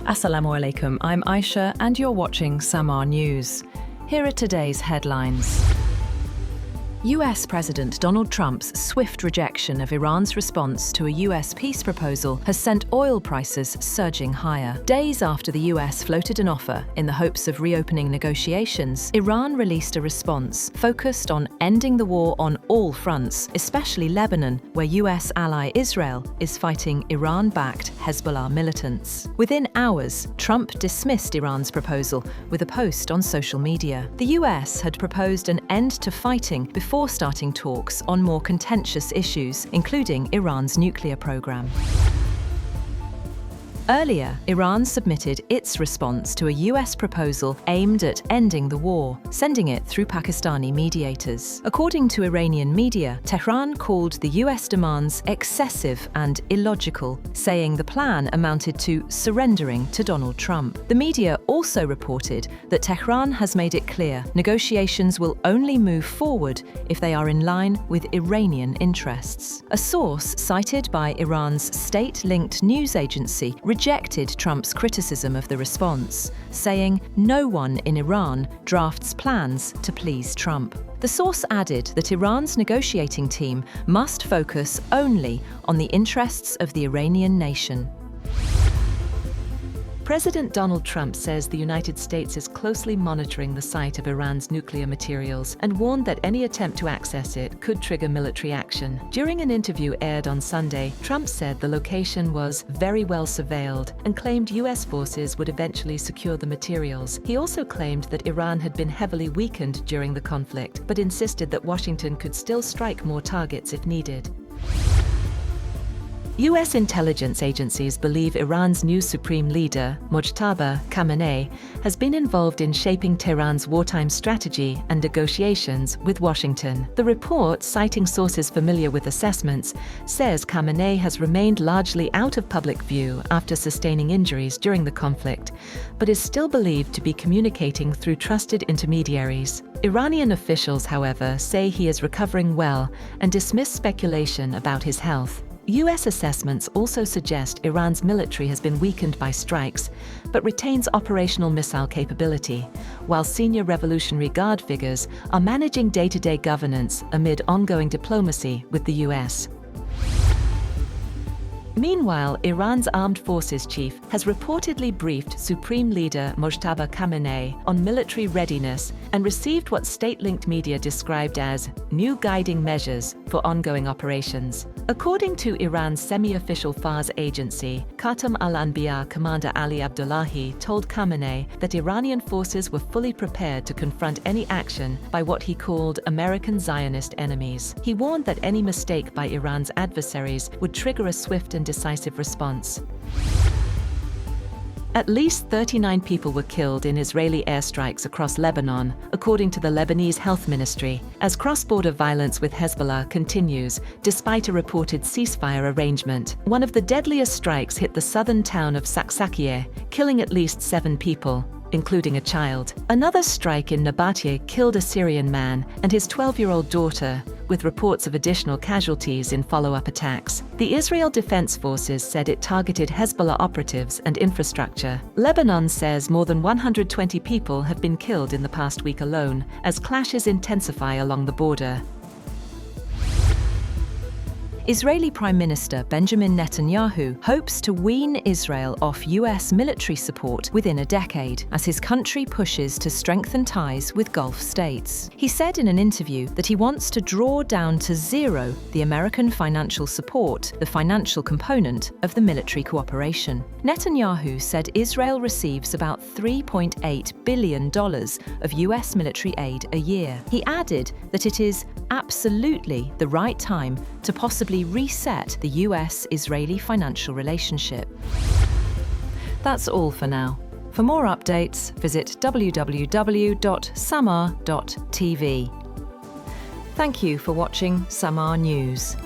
Assalamu alaikum, I'm Aisha and you're watching SAMAA News. Here are today's headlines. US President Donald Trump's swift rejection of Iran's response to a US peace proposal has sent oil prices surging higher. Days after the US floated an offer in the hopes of reopening negotiations, Iran released a response focused on ending the war on all fronts, especially Lebanon, where US ally Israel is fighting Iran-backed Hezbollah militants. Within hours, Trump dismissed Iran's proposal with a post on social media. The US had proposed an end to fighting before starting talks on more contentious issues, including Iran's nuclear program. Earlier, Iran submitted its response to a US proposal aimed at ending the war, sending it through Pakistani mediators. According to Iranian media, Tehran called the US demands excessive and illogical, saying the plan amounted to surrendering to Donald Trump. The media also reported that Tehran has made it clear negotiations will only move forward if they are in line with Iranian interests. A source cited by Iran's state-linked news agency rejected Trump's criticism of the response, saying no one in Iran drafts plans to please Trump. The source added that Iran's negotiating team must focus only on the interests of the Iranian nation. President Donald Trump says the United States is closely monitoring the site of Iran's nuclear materials and warned that any attempt to access it could trigger military action. During an interview aired on Sunday, Trump said the location was very well surveilled and claimed US forces would eventually secure the materials. He also claimed that Iran had been heavily weakened during the conflict, but insisted that Washington could still strike more targets if needed. US intelligence agencies believe Iran's new supreme leader, Mojtaba Khamenei, has been involved in shaping Tehran's wartime strategy and negotiations with Washington. The report, citing sources familiar with assessments, says Khamenei has remained largely out of public view after sustaining injuries during the conflict, but is still believed to be communicating through trusted intermediaries. Iranian officials, however, say he is recovering well and dismiss speculation about his health. US assessments also suggest Iran's military has been weakened by strikes, but retains operational missile capability, while senior Revolutionary Guard figures are managing day-to-day governance amid ongoing diplomacy with the US. Meanwhile, Iran's armed forces chief has reportedly briefed Supreme Leader Mojtaba Khamenei on military readiness and received what state-linked media described as new guiding measures for ongoing operations. According to Iran's semi-official Fars agency, Khatam al-Anbiya Commander Ali Abdullahi told Khamenei that Iranian forces were fully prepared to confront any action by what he called American Zionist enemies. He warned that any mistake by Iran's adversaries would trigger a swift and decisive response. At least 39 people were killed in Israeli airstrikes across Lebanon, according to the Lebanese Health Ministry, as cross-border violence with Hezbollah continues, despite a reported ceasefire arrangement. One of the deadliest strikes hit the southern town of Saksakieh, killing at least 7 people, including a child. Another strike in Nabateh killed a Syrian man and his 12-year-old daughter, with reports of additional casualties in follow-up attacks. The Israel Defense Forces said it targeted Hezbollah operatives and infrastructure. Lebanon says more than 120 people have been killed in the past week alone, as clashes intensify along the border. Israeli Prime Minister Benjamin Netanyahu hopes to wean Israel off US military support within a decade as his country pushes to strengthen ties with Gulf states. He said in an interview that he wants to draw down to zero the American financial support, the financial component of the military cooperation. Netanyahu said Israel receives about $3.8 billion of US military aid a year. He added that it is absolutely the right time to possibly reset the US-Israeli financial relationship. That's all for now. For more updates, visit www.samaa.tv. Thank you for watching SAMAA News.